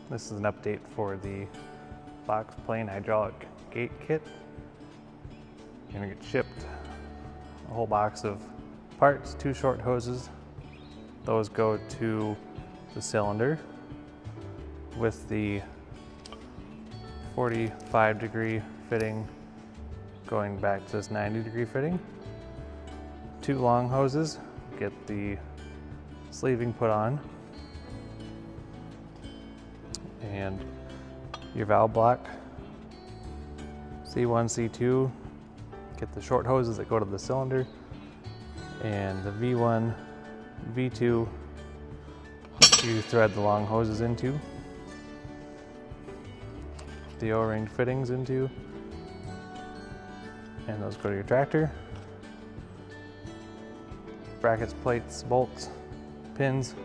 This is an update for the box plane hydraulic gate kit. You're gonna get shipped a whole box of parts, 2 short hoses. Those go to the cylinder with the 45-degree fitting going back to this 90-degree fitting. 2 long hoses get the sleeving put on, and your valve block C1, C2 get the short hoses that go to the cylinder, and the V1, V2 you thread the long hoses into, the O-ring fittings into, and those go to your tractor. Brackets, plates, bolts, pins,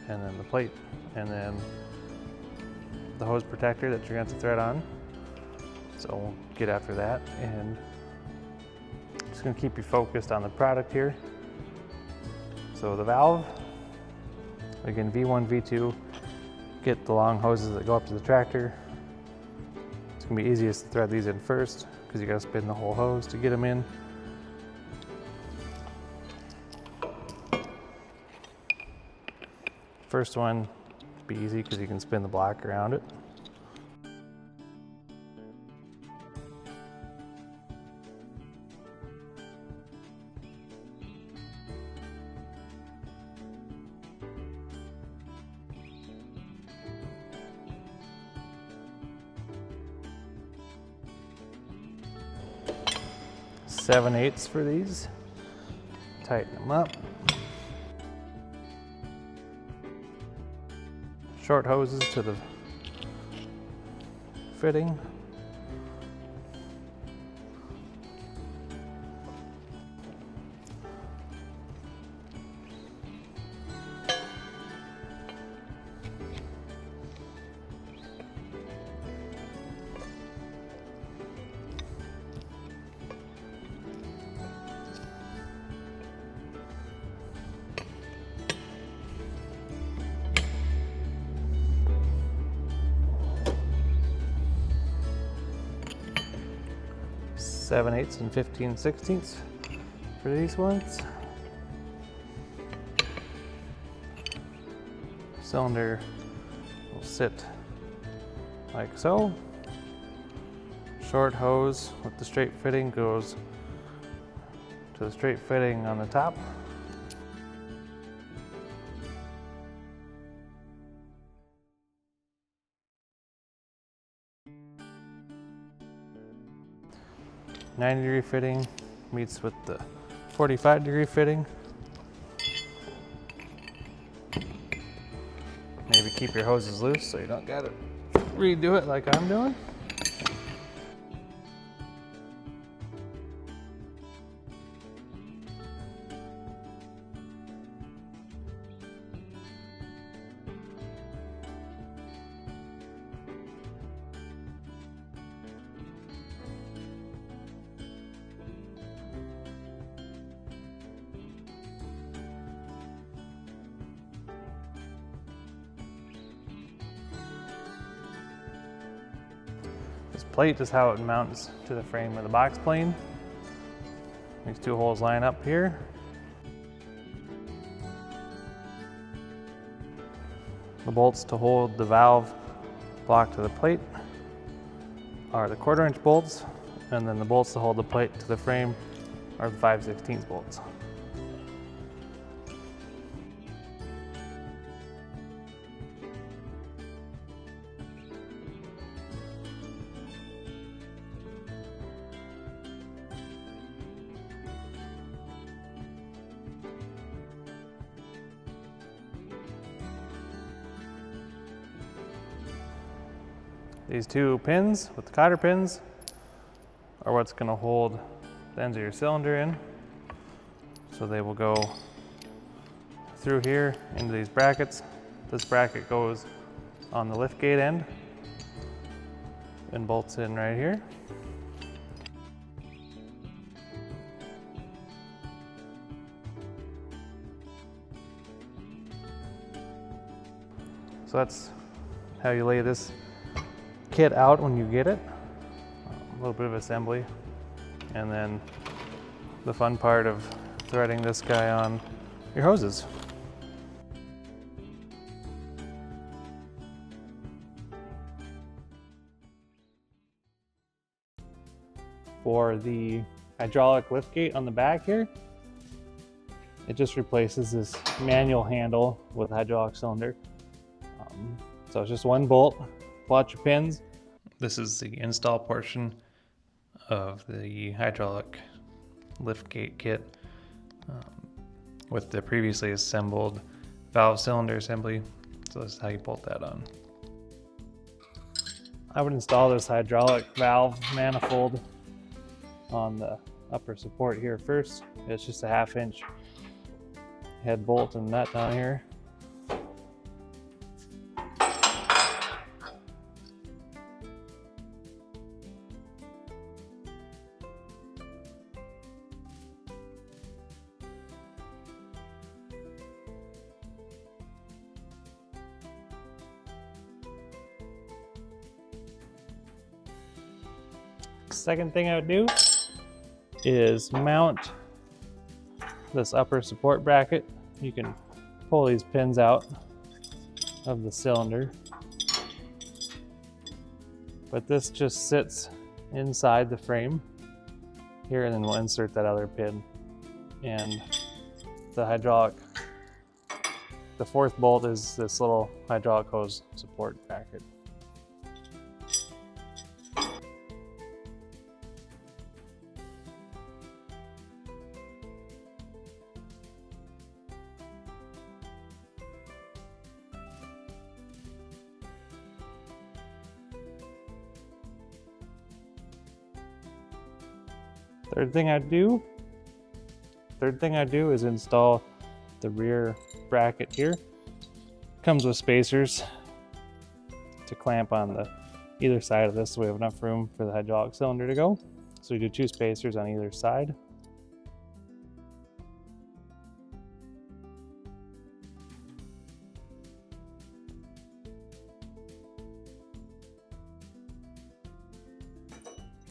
and then the plate, and then the hose protector that you're going to have to thread on. So we'll get after that, and just going to keep you focused on the product here. So the valve, again, V1, V2, get the long hoses that go up to the tractor. It's going to be easiest to thread these in first because you got to spin the whole hose to get them in. First one be easy because you can spin the block around it. Seven-eighths for these. Tighten them up. Short hoses to the fitting. Seven-eighths and 15/16 for these ones. Cylinder will sit like so. Short hose with the straight fitting goes to the straight fitting on the top. "90-degree fitting meets with the 45-degree fitting. Maybe keep your hoses loose so you don't gotta redo it like I'm doing. This plate is how it mounts to the frame of the box plane. These 2 holes line up here. The bolts to hold the valve block to the plate are the 1/4-inch bolts, and then the bolts to hold the plate to the frame are the 5/16 bolts. These 2 pins with the cotter pins are what's going to hold the ends of your cylinder in. So they will go through here into these brackets. This bracket goes on the lift gate end and bolts in right here. So that's how you lay this kit out when you get it. A little bit of assembly, and then the fun part of threading this guy on your hoses. For the hydraulic lift gate on the back here, it just replaces this manual handle with a hydraulic cylinder. So it's just one bolt, pull out your pins. This is the install portion of the hydraulic lift gate kit with the previously assembled valve cylinder assembly. So this is how you bolt that on. I would install this hydraulic valve manifold on the upper support here first. It's just a 1/2 inch head bolt and nut down here. Second thing I would do is mount this upper support bracket. You can pull these pins out of the cylinder, but this just sits inside the frame here, and then we'll insert that other pin. And the hydraulic, the 4th bolt is this little hydraulic hose support bracket. Third thing I do is install the rear bracket here. Comes with spacers to clamp on the either side of this, so we have enough room for the hydraulic cylinder to go. So we do 2 spacers on either side.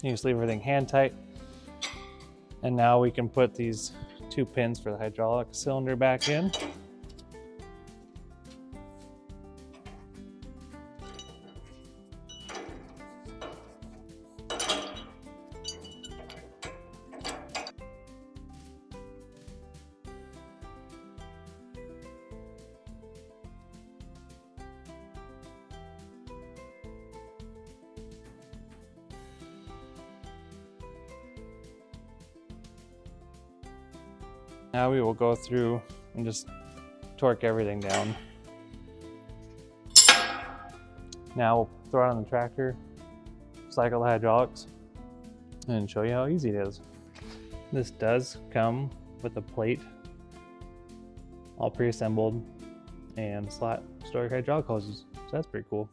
You just leave everything hand tight. And now we can put these 2 pins for the hydraulic cylinder back in. Now we will go through and just torque everything down. Now we'll throw it on the tractor, cycle the hydraulics, and show you how easy it is. This does come with a plate, all pre-assembled, and slot storage hydraulic hoses, so that's pretty cool.